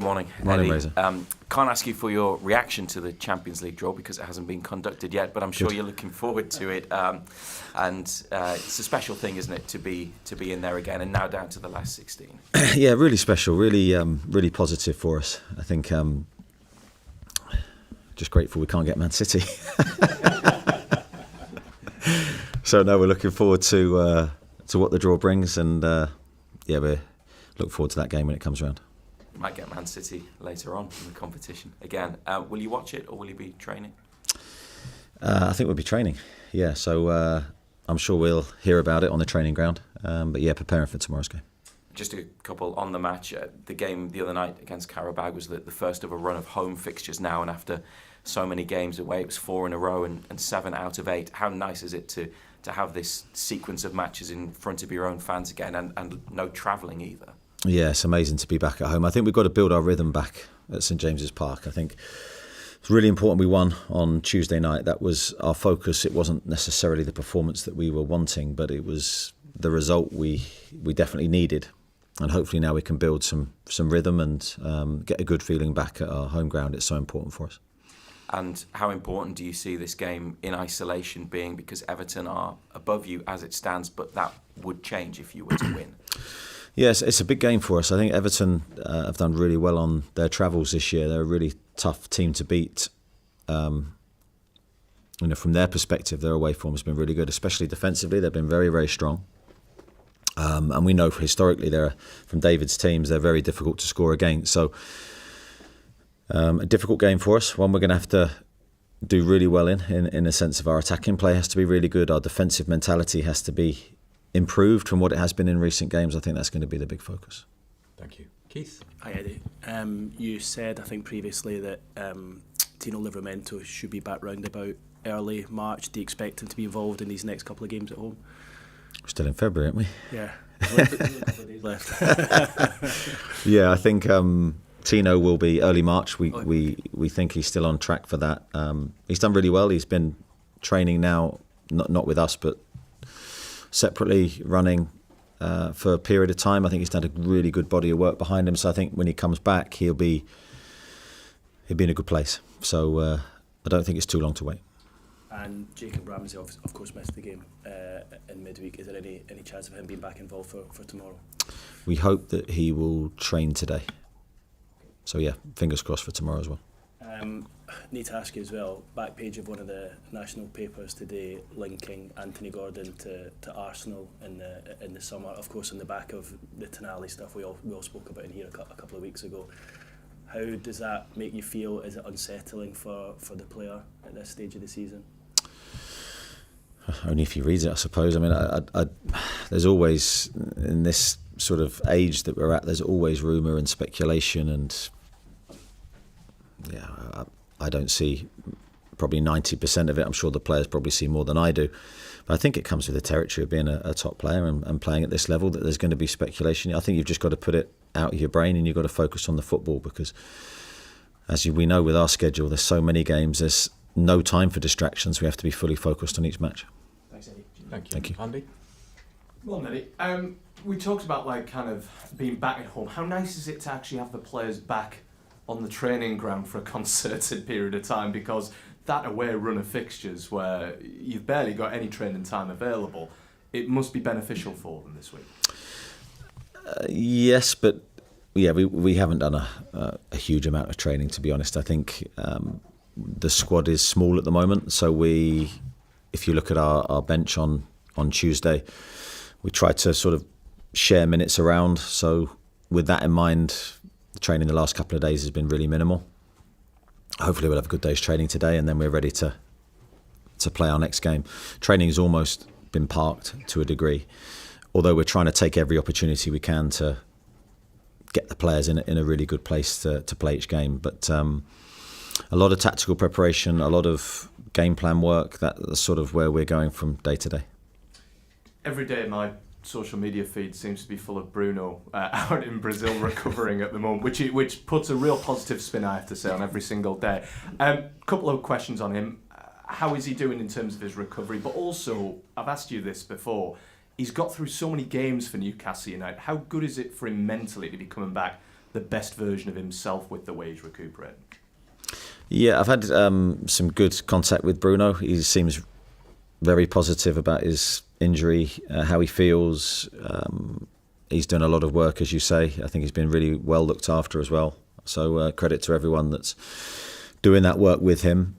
Morning, Morning, Eddie. Razor. Can't ask you for your reaction to the Champions League draw because it hasn't been conducted yet, but I'm sure you're looking forward to it. It's a special thing, isn't it, to be in there again, and now down to the last 16. Yeah, really special, really positive for us. I think just grateful we can't get Man City. So no, we're looking forward to what the draw brings, and we look forward to that game when it comes around. Might get Man City later on in the competition again. Will you watch it or will you be training? I think we'll be training. Yeah, so I'm sure we'll hear about it on the training ground. But yeah, preparing for tomorrow's game. Just a couple on the match. The game the other night against Karabag was the first of a run of home fixtures now, and after so many games away, it was 4 in a row and 7 out of 8. How nice is it to have this sequence of matches in front of your own fans again, and no travelling either? Yeah, it's amazing to be back at home. I think we've got to build our rhythm back at St James's Park. I think it's really important we won on Tuesday night. That was our focus. It wasn't necessarily the performance that we were wanting, but it was the result we definitely needed. And hopefully now we can build some rhythm and get a good feeling back at our home ground. It's so important for us. And how important do you see this game in isolation being? Because Everton are above you as it stands, but that would change if you were to win. Yes, it's a big game for us. I think Everton have done really well on their travels this year. They're a really tough team to beat. From their perspective, their away form has been really good, especially defensively. They've been very, very strong. And we know historically, from David's teams, they're very difficult to score against. So a difficult game for us. One we're going to have to do really well in a sense of our attacking play has to be really good. Our defensive mentality has to be improved from what it has been in recent games. I think that's going to be the big focus. Thank you. Keith? Hi, Eddie. You said, I think previously, that Tino Livramento should be back round about early March. Do you expect him to be involved in these next couple of games at home? We're still in February, aren't we? Yeah. There's a couple of days left. Yeah, I think Tino will be early March. We think he's still on track for that. He's done really well. He's been training now, not with us, but separately running for a period of time. I think he's done a really good body of work behind him. So I think when he comes back, he'll be in a good place. So I don't think it's too long to wait. And Jacob Ramsey, of course, missed the game in midweek. Is there any chance of him being back involved for tomorrow? We hope that he will train today. So yeah, fingers crossed for tomorrow as well. Need to ask you as well, back page of one of the national papers today linking Anthony Gordon to Arsenal in the summer, of course on the back of the Tonali stuff we all spoke about in here a couple of weeks ago. How does that make you feel? Is it unsettling for the player at this stage of the season? Only if he reads it, I suppose. I mean, there's always, in this sort of age that we're at, there's always rumour and speculation, and yeah, I don't see probably 90% of it. I'm sure the players probably see more than I do. But I think it comes with the territory of being a top player and playing at this level, that there's going to be speculation. I think you've just got to put it out of your brain and you've got to focus on the football, because as we know with our schedule, there's so many games, there's no time for distractions. We have to be fully focused on each match. Thanks, Eddie. Thank you. Thank you. Andy? Well, Eddie, we talked about kind of being back at home. How nice is it to actually have the players back on the training ground for a concerted period of time, because that away run of fixtures where you've barely got any training time available, it must be beneficial for them this week. Yes, but yeah, we haven't done a huge amount of training, to be honest. I think the squad is small at the moment, so if you look at our bench on Tuesday, we try to sort of share minutes around. So with that in mind, the training the last couple of days has been really minimal. Hopefully we'll have a good day's training today, and then we're ready to play our next game. Training has almost been parked to a degree, although we're trying to take every opportunity we can to get the players in a really good place to play each game. But a lot of tactical preparation, a lot of game plan work, that's sort of where we're going from day to day. Every day my social media feed seems to be full of Bruno out in Brazil recovering at the moment, which puts a real positive spin, I have to say, on every single day. Couple of questions on him. How is he doing in terms of his recovery? But also, I've asked you this before, he's got through so many games for Newcastle United. How good is it for him mentally to be coming back the best version of himself with the way he's recuperating? Yeah, I've had some good contact with Bruno. He seems very positive about his injury, how he feels. He's done a lot of work, as you say. I think he's been really well looked after as well. So credit to everyone that's doing that work with him.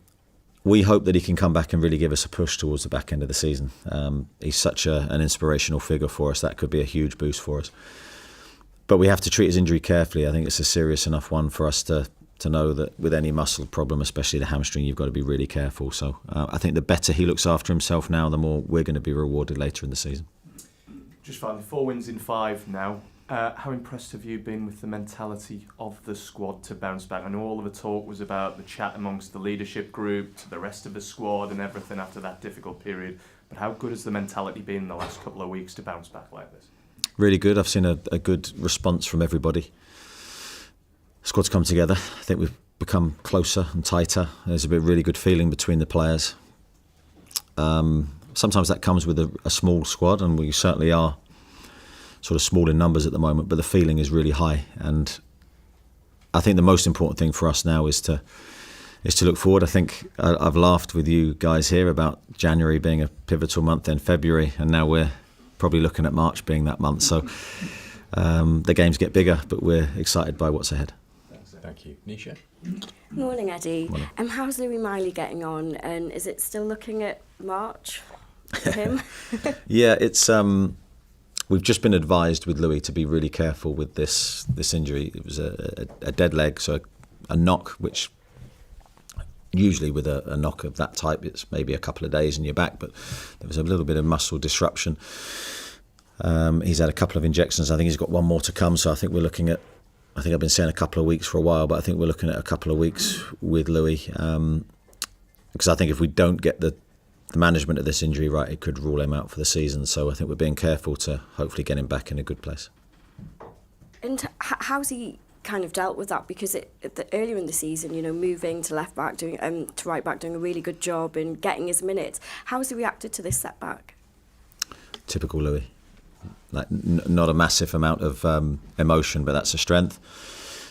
We hope that he can come back and really give us a push towards the back end of the season. He's such an inspirational figure for us. That could be a huge boost for us. But we have to treat his injury carefully. I think it's a serious enough one for us to know that with any muscle problem, especially the hamstring, you've got to be really careful. So I think the better he looks after himself now, the more we're going to be rewarded later in the season. Just finally, 4 wins in 5 now. How impressed have you been with the mentality of the squad to bounce back? I know all of the talk was about the chat amongst the leadership group to the rest of the squad and everything after that difficult period. But how good has the mentality been in the last couple of weeks to bounce back like this? Really good. I've seen a good response from everybody. The squad's come together. I think we've become closer and tighter. There's a really good feeling between the players. Sometimes that comes with a small squad, and we certainly are sort of small in numbers at the moment, but the feeling is really high. And I think the most important thing for us now is to look forward. I think I've laughed with you guys here about January being a pivotal month, then February, and now we're probably looking at March being that month. So the games get bigger, but we're excited by what's ahead. Thank you. Nisha? Morning, Eddie. Morning. How's Louis Miley getting on, and is it still looking at March for him? Yeah, it's we've just been advised with Louis to be really careful with this injury. It was a dead leg, so a knock, which usually with a knock of that type, it's maybe a couple of days in your back, but there was a little bit of muscle disruption. He's had a couple of injections. I think he's got one more to come, so I think we're looking at, I think I've been saying a couple of weeks for a while, but I think we're looking at a couple of weeks with Louis, because I think if we don't get the management of this injury right, it could rule him out for the season. So I think we're being careful to hopefully get him back in a good place. And how's he kind of dealt with that? Because earlier in the season, moving to left back, to right back, doing a really good job and getting his minutes. How has he reacted to this setback? Typical Louis. Like not a massive amount of emotion, but that's a strength.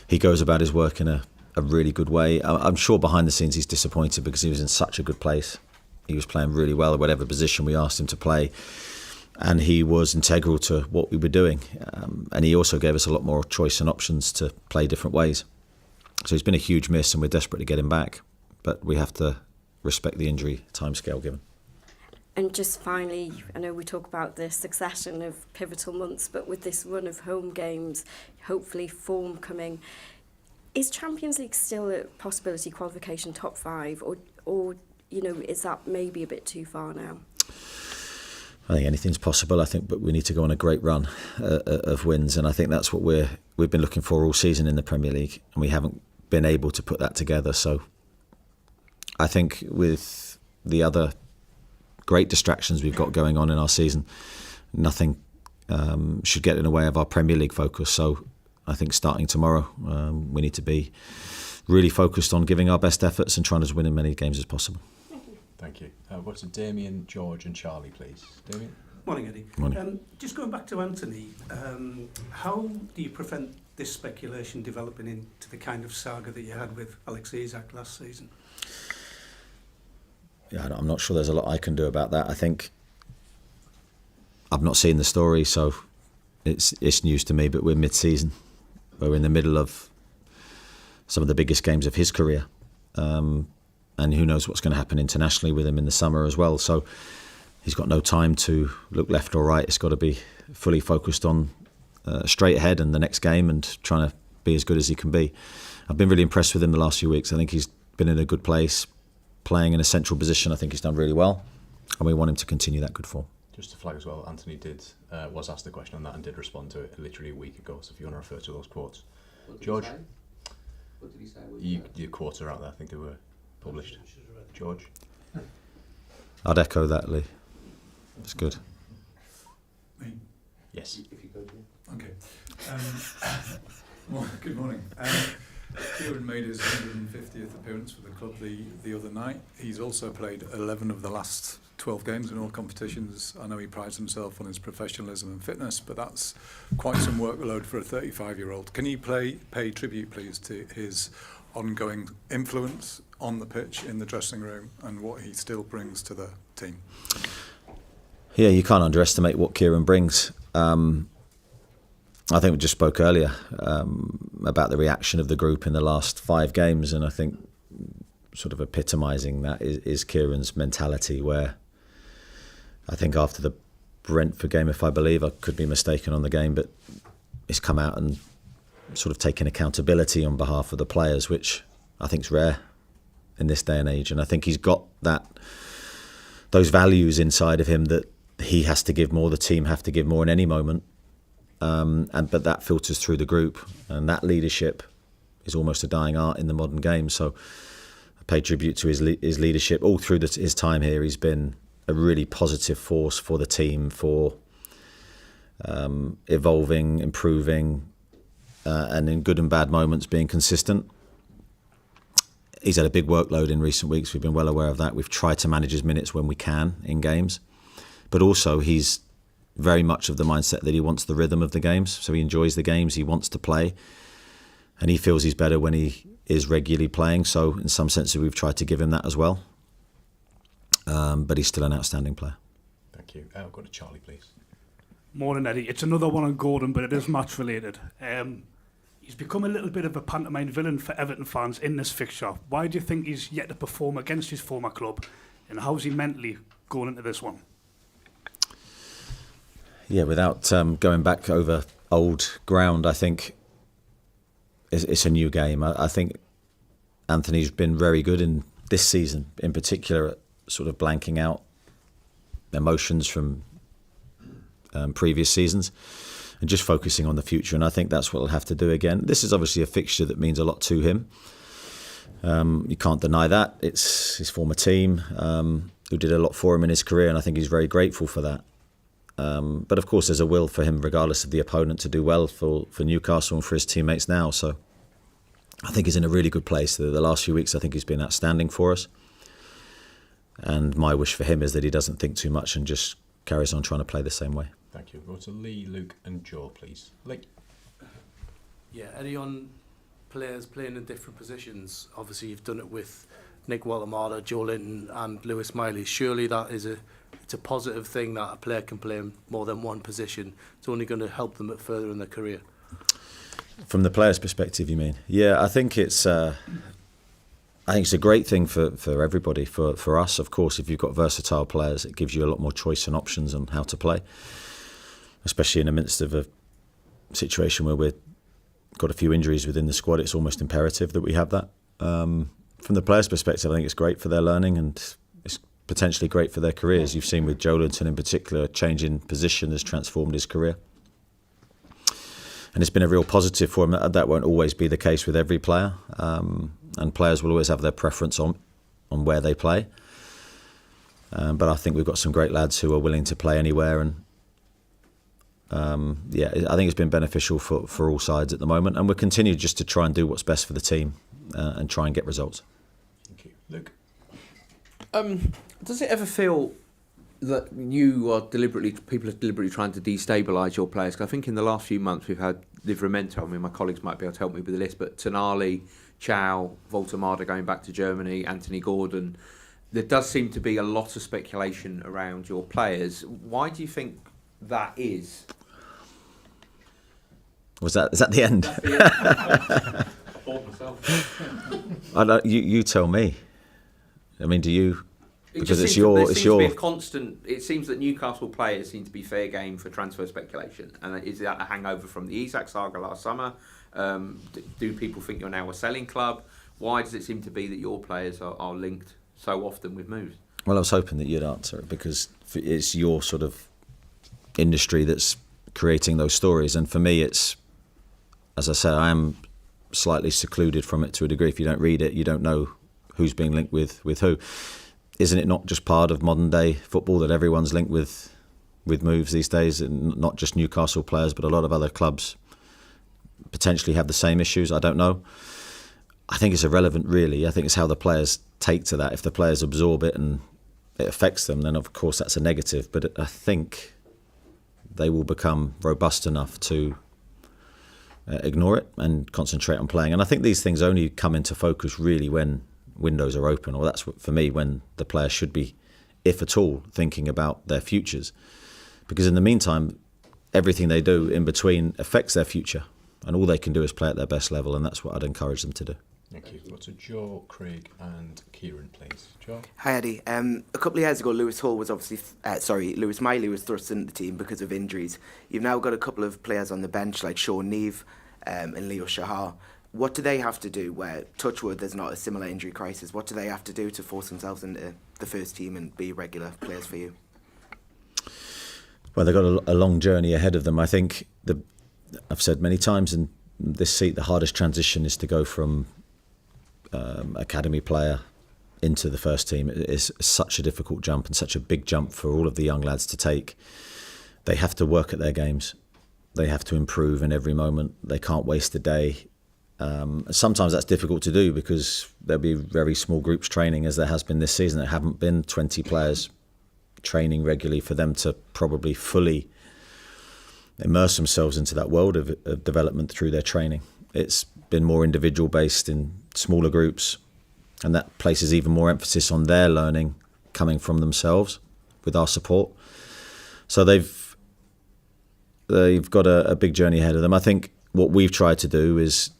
He goes about his work in a really good way. I'm sure behind the scenes he's disappointed because he was in such a good place. He was playing really well at whatever position we asked him to play, and he was integral to what we were doing. And he also gave us a lot more choice and options to play different ways. So it's been a huge miss, and we're desperate to get him back. But we have to respect the injury timescale given. And just finally, I know we talk about the succession of pivotal months, but with this run of home games, hopefully form coming, is Champions League still a possibility, qualification top 5, or is that maybe a bit too far now? I think anything's possible. But we need to go on a great run of wins, and I think that's what we've been looking for all season in the Premier League, and we haven't been able to put that together. So I think with the other great distractions we've got going on in our season, nothing should get in the way of our Premier League focus. So I think starting tomorrow, we need to be really focused on giving our best efforts and trying to win as many games as possible. Thank you. What's it, Damien, George and Charlie, please? Damien? Morning, Eddie. Morning. Just going back to Anthony, how do you prevent this speculation developing into the kind of saga that you had with Alex Isak last season? Yeah, I'm not sure there's a lot I can do about that. I think I've not seen the story, so it's news to me, but we're mid-season. We're in the middle of some of the biggest games of his career. And who knows what's going to happen internationally with him in the summer as well. So he's got no time to look left or right. It's got to be fully focused on straight ahead and the next game and trying to be as good as he can be. I've been really impressed with him the last few weeks. I think he's been in a good place, playing in a central position. I think he's done really well, and we want him to continue that good form. Just to flag as well, Anthony was asked a question on that and did respond to it literally a week ago, so if you want to refer to those quotes. George? What did he say? Your quotes are out there, I think they were published. George? I'd echo that, Lee. It's good. Me? Yes. If you go to Okay. Well, good morning. Kieran made his 150th appearance for the club the other night. He's also played 11 of the last 12 games in all competitions. I know he prides himself on his professionalism and fitness, but that's quite some workload for a 35-year-old. Can you pay tribute, please, to his ongoing influence on the pitch, in the dressing room, and what he still brings to the team? Yeah, you can't underestimate what Kieran brings. I think we just spoke earlier about the reaction of the group in the last 5 games, and I think sort of epitomising that is Kieran's mentality, where I think after the Brentford game, if I believe, I could be mistaken on the game, but he's come out and sort of taken accountability on behalf of the players, which I think is rare in this day and age. And I think he's got those values inside of him that he has to give more, the team have to give more in any moment. But that filters through the group, and that leadership is almost a dying art in the modern game. So I pay tribute to his leadership all through his time here. He's been a really positive force for the team, for evolving, improving, and in good and bad moments being consistent. He's had a big workload in recent weeks. We've been well aware of that. We've tried to manage his minutes when we can in games, but also he's very much of the mindset that he wants the rhythm of the games. So he enjoys the games, he wants to play, and he feels he's better when he is regularly playing. So in some senses we've tried to give him that as well. But he's still an outstanding player. Thank you. I'll go to Charlie, please. Morning, Eddie. It's another one on Gordon, but it is match related. He's become a little bit of a pantomime villain for Everton fans in this fixture. Why do you think he's yet to perform against his former club, and how's he mentally going into this one? Yeah, without going back over old ground, I think it's a new game. I think Anthony's been very good in this season, in particular, at sort of blanking out emotions from previous seasons and just focusing on the future. And I think that's what he'll have to do again. This is obviously a fixture that means a lot to him. You can't deny that. It's his former team who did a lot for him in his career, and I think he's very grateful for that. But of course there's a will for him, regardless of the opponent, to do well for Newcastle and for his teammates now. So I think he's in a really good place. The last few weeks I think he's been outstanding for us. And my wish for him is that he doesn't think too much and just carries on trying to play the same way. Thank you. Go to Lee, Luke and Joe, please. Lee. Yeah, Eddie, on players playing in different positions, obviously you've done it with Nick Wallamada, Joe Linton and Lewis Miley. Surely that is it's a positive thing that a player can play in more than one position. It's only going to help them further in their career. From the player's perspective, you mean? Yeah, I think it's a great thing for everybody. For us, of course, if you've got versatile players, it gives you a lot more choice and options on how to play, especially in the midst of a situation where we've got a few injuries within the squad. It's almost imperative that we have that. From the players' perspective, I think it's great for their learning, and it's potentially great for their careers. You've seen with Joe Linton in particular, change in position has transformed his career. And it's been a real positive for him. That won't always be the case with every player. And players will always have their preference on where they play. But I think we've got some great lads who are willing to play anywhere. And I think it's been beneficial for all sides at the moment. And we'll continue just to try and do what's best for the team and try and get results. Thank you. Luke. Does it ever feel that people are deliberately trying to destabilise your players? 'Cause I think in the last few months we've had Livramento. I mean, my colleagues might be able to help me with the list, but Tonali, Chow, Voltamada going back to Germany, Anthony Gordon. There does seem to be a lot of speculation around your players. Why do you think that is? Is that the end? That's the end. I don't, you tell me. I mean, do you? Because it's To be a your. constant. It seems that Newcastle players seem to be fair game for transfer speculation, and is that a hangover from the Isak saga last summer? Do people think you're now a selling club? Why does it seem to be that your players are linked so often with moves? Well, I was hoping that you'd answer it, because it's your sort of industry that's creating those stories, and for me, it's, as I said, I am slightly secluded from it to a degree. If you don't read it, you don't know who's being linked with who. Isn't it not just part of modern day football that everyone's linked with moves these days, and not just Newcastle players, but a lot of other clubs potentially have the same issues? I don't know. I think it's irrelevant, really. I think it's how the players take to that. If the players absorb it and it affects them, then of course that's a negative. But I think they will become robust enough to ignore it and concentrate on playing. And I think these things only come into focus really when windows are open, or that's what, for me, when the players should be, if at all, thinking about their futures. Because in the meantime, everything they do in between affects their future, and all they can do is play at their best level, and that's what I'd encourage them to do. Thank you. Go to Joe, Craig and Kieran, please. Joe? Hi, Eddie. A couple of years ago, Lewis Miley was thrust into the team because of injuries. You've now got a couple of players on the bench like Sean Neve and Leo Shahar. What do they have to do where, touch wood, there's not a similar injury crisis? What do they have to do to force themselves into the first team and be regular players for you? Well, they've got a long journey ahead of them. I think I've said many times in this seat, the hardest transition is to go from academy player into the first team. It is such a difficult jump and such a big jump for all of the young lads to take. They have to work at their games. They have to improve in every moment. They can't waste a day. Sometimes that's difficult to do because there'll be very small groups training, as there has been this season. There haven't been 20 players training regularly for them to probably fully immerse themselves into that world of development through their training. It's been more individual based in smaller groups, and that places even more emphasis on their learning coming from themselves with our support. So they've got a big journey ahead of them. I think what we've tried to do is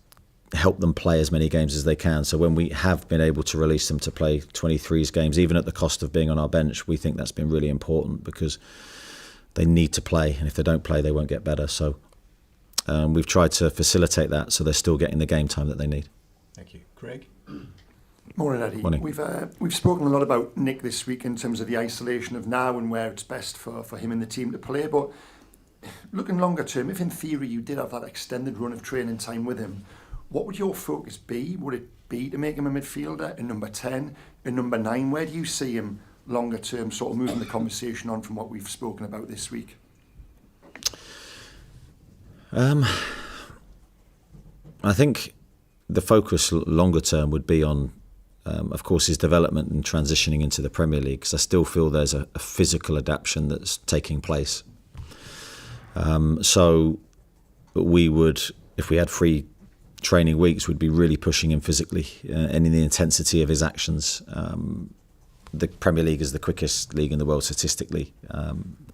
help them play as many games as they can. So when we have been able to release them to play 23s games, even at the cost of being on our bench, we think that's been really important because they need to play, and if they don't play, they won't get better. So we've tried to facilitate that so they're still getting the game time that they need. Thank you. Craig? Morning, Eddie. Morning. We've spoken a lot about Nick this week in terms of the isolation of now and where it's best for him and the team to play. But looking longer term, if in theory you did have that extended run of training time with him, what would your focus be? Would it be to make him a midfielder, a number 10, a number 9? Where do you see him longer term, sort of moving the conversation on from what we've spoken about this week? I think the focus longer term would be on, of course, his development and transitioning into the Premier League, because I still feel there's a physical adaptation that's taking place. So we would, if we had free training weeks, we'd be really pushing him physically and in the intensity of his actions. The Premier League is the quickest league in the world statistically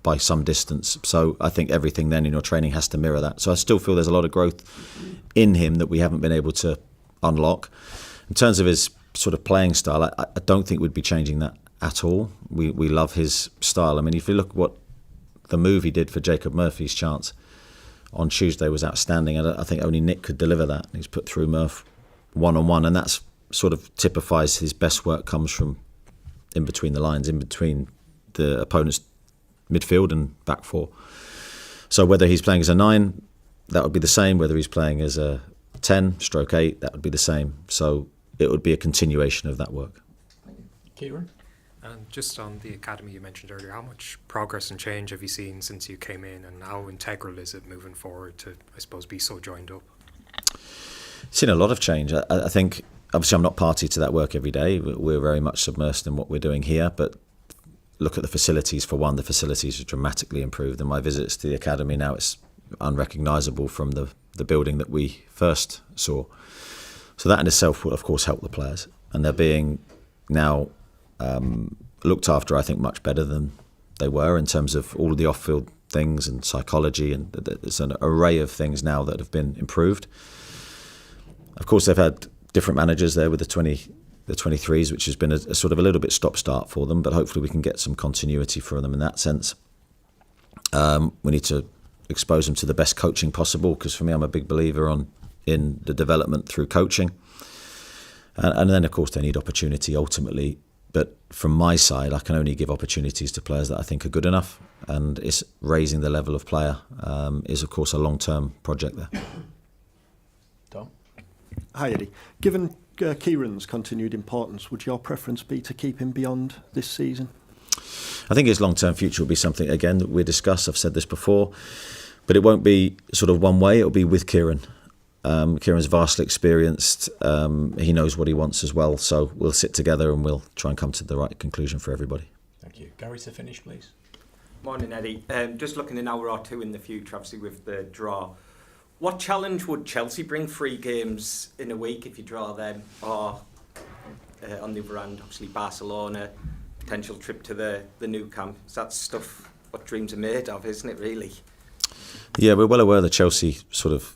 by some distance. So I think everything then in your training has to mirror that. So I still feel there's a lot of growth in him that we haven't been able to unlock. In terms of his sort of playing style, I don't think we'd be changing that at all. We love his style. I mean, if you look what the move he did for Jacob Murphy's chance on Tuesday was outstanding. I think only Nick could deliver that. He's put through Murph one-on-one, and that's sort of typifies his best work comes from in between the lines, in between the opponent's midfield and back four. So whether he's playing as a 9, that would be the same. Whether he's playing as a 10/8, that would be the same. So it would be a continuation of that work. Kieran? And just on the academy you mentioned earlier, how much progress and change have you seen since you came in, and how integral is it moving forward to, I suppose, be so joined up? Seen a lot of change. I think, obviously I'm not party to that work every day. We're very much submersed in what we're doing here, but look at the facilities. For one, the facilities are dramatically improved, and my visits to the academy now, it's unrecognisable from the building that we first saw. So that in itself will of course help the players, and they're being now looked after, I think, much better than they were in terms of all of the off-field things and psychology, and there's an array of things now that have been improved. Of course, they've had different managers there with the 23s, which has been a sort of a little bit stop-start for them, but hopefully we can get some continuity for them in that sense. We need to expose them to the best coaching possible, because for me, I'm a big believer in the development through coaching. And then, of course, they need opportunity ultimately. But from my side, I can only give opportunities to players that I think are good enough, and it's raising the level of player is, of course, a long-term project there. Tom? Hi, Eddie. Given Kieran's continued importance, would your preference be to keep him beyond this season? I think his long-term future will be something, again, that we discuss. I've said this before, but it won't be sort of one way. It'll be with Kieran. Kieran's vastly experienced. He knows what he wants as well. So we'll sit together and we'll try and come to the right conclusion for everybody. you. Gary, to finish, please. Morning, Eddie. Just looking an hour or two in the future, obviously with the draw. What challenge would Chelsea bring? 3 games in a week if you draw them, or on the other hand, obviously Barcelona, potential trip to the Nou Camp. Is that stuff what dreams are made of, isn't it, really? Yeah, we're well aware of the Chelsea sort of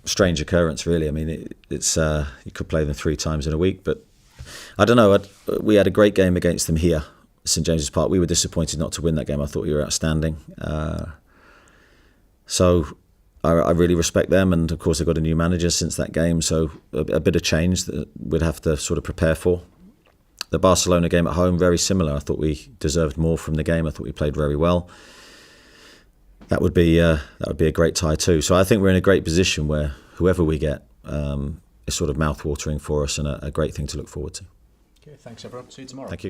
strange occurrence, really. I mean, it's you could play them 3 times in a week, but I don't know. We had a great game against them here, St James's Park. We were disappointed not to win that game. I thought we were outstanding. So I really respect them, and of course they've got a new manager since that game, so a bit of change that we'd have to sort of prepare for. The Barcelona game at home, very similar. I thought we deserved more from the game. I thought we played very well. That would be a great tie too. So I think we're in a great position where whoever we get is sort of mouth-watering for us and a great thing to look forward to. Okay, thanks everyone. See you tomorrow. Thank you.